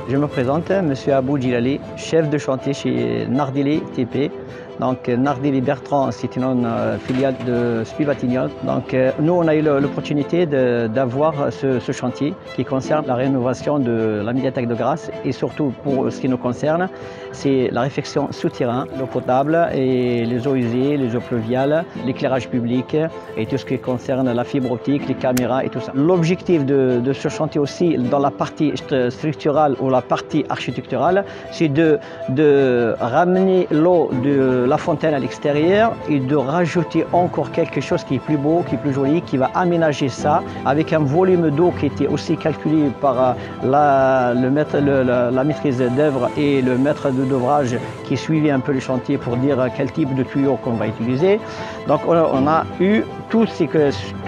Je me présente, M. Abou Djilali, chef de chantier chez Nardili TP. Donc Nardili Bertrand, c'est une filiale de Spies-Batignolles. Donc nous, on a eu l'opportunité d'avoir ce chantier qui concerne la rénovation de la médiathèque de Grasse et surtout pour ce qui nous concerne, c'est la réfection souterrain, l'eau potable et les eaux usées, les eaux pluviales, l'éclairage public et tout ce qui concerne la fibre optique, les caméras et tout ça. L'objectif de ce chantier aussi dans la partie structurale ou la partie architecturale, c'est de ramener l'eau de la fontaine à l'extérieur et de rajouter encore quelque chose qui est plus beau, qui est plus joli, qui va aménager ça avec un volume d'eau qui était aussi calculé par la maîtrise d'œuvre et le maître d'ouvrage qui suivait un peu le chantier pour dire quel type de tuyau qu'on va utiliser. Donc on a eu tous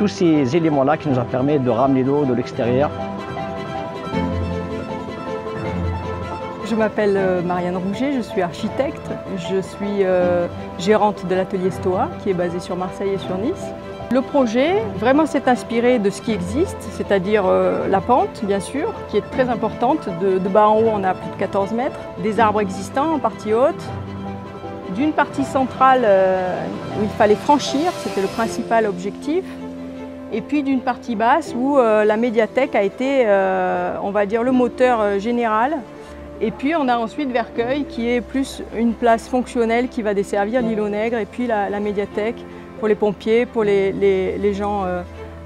ces éléments-là qui nous ont permis de ramener l'eau de l'extérieur. Je m'appelle Marianne Rouget, je suis architecte, je suis gérante de l'atelier Stoa qui est basé sur Marseille et sur Nice. Le projet vraiment s'est inspiré de ce qui existe, c'est-à-dire la pente bien sûr, qui est très importante. De bas en haut on a plus de 14 mètres, des arbres existants en partie haute, d'une partie centrale où il fallait franchir, c'était le principal objectif, et puis d'une partie basse où la médiathèque a été, on va dire, le moteur général. Et puis on a ensuite Vercueil qui est plus une place fonctionnelle qui va desservir l'île aux Nègres et puis la médiathèque pour les pompiers, pour les gens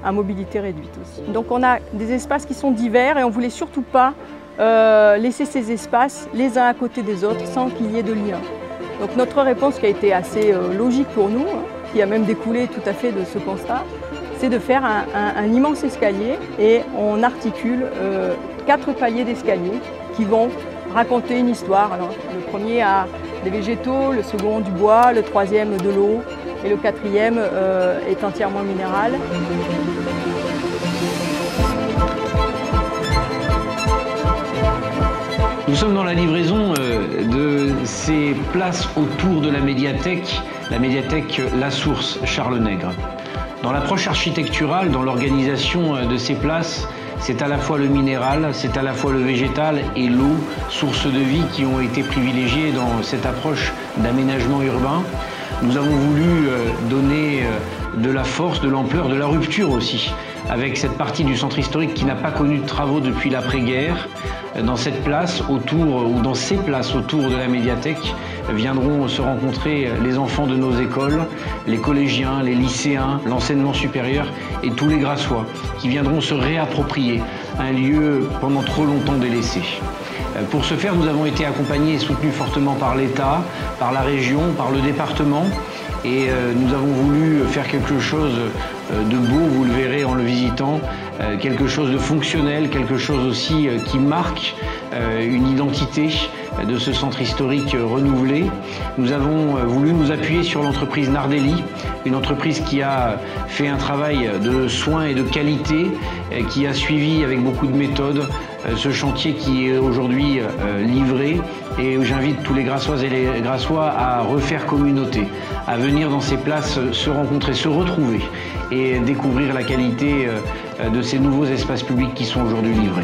à mobilité réduite aussi. Donc on a des espaces qui sont divers et on ne voulait surtout pas laisser ces espaces les uns à côté des autres sans qu'il y ait de lien. Donc notre réponse qui a été assez logique pour nous, qui a même découlé tout à fait de ce constat, c'est de faire un immense escalier et on articule 4 paliers d'escalier qui vont raconter une histoire. Alors, le premier a des végétaux, le second du bois, le troisième de l'eau et le quatrième est entièrement minéral. Nous sommes dans la livraison de ces places autour de la médiathèque La Source, Charles Nègre. Dans l'approche architecturale, dans l'organisation de ces places, c'est à la fois le minéral, c'est à la fois le végétal et l'eau, source de vie, qui ont été privilégiées dans cette approche d'aménagement urbain. Nous avons voulu donner de la force, de l'ampleur, de la rupture aussi, avec cette partie du centre historique qui n'a pas connu de travaux depuis l'après-guerre. Dans cette place autour, ou dans ces places autour de la médiathèque, viendront se rencontrer les enfants de nos écoles, les collégiens, les lycéens, l'enseignement supérieur et tous les Grassois qui viendront se réapproprier un lieu pendant trop longtemps délaissé. Pour ce faire, nous avons été accompagnés et soutenus fortement par l'État, par la région, par le département. Et nous avons voulu faire quelque chose de beau, vous le verrez en le visitant, quelque chose de fonctionnel, quelque chose aussi qui marque une identité de ce centre historique renouvelé. Nous avons voulu nous appuyer sur l'entreprise Nardili, une entreprise qui a fait un travail de soins et de qualité, qui a suivi avec beaucoup de méthode ce chantier qui est aujourd'hui livré, et j'invite tous les Grassoises et les Grassois à refaire communauté, à venir dans ces places se rencontrer, se retrouver et découvrir la qualité de ces nouveaux espaces publics qui sont aujourd'hui livrés.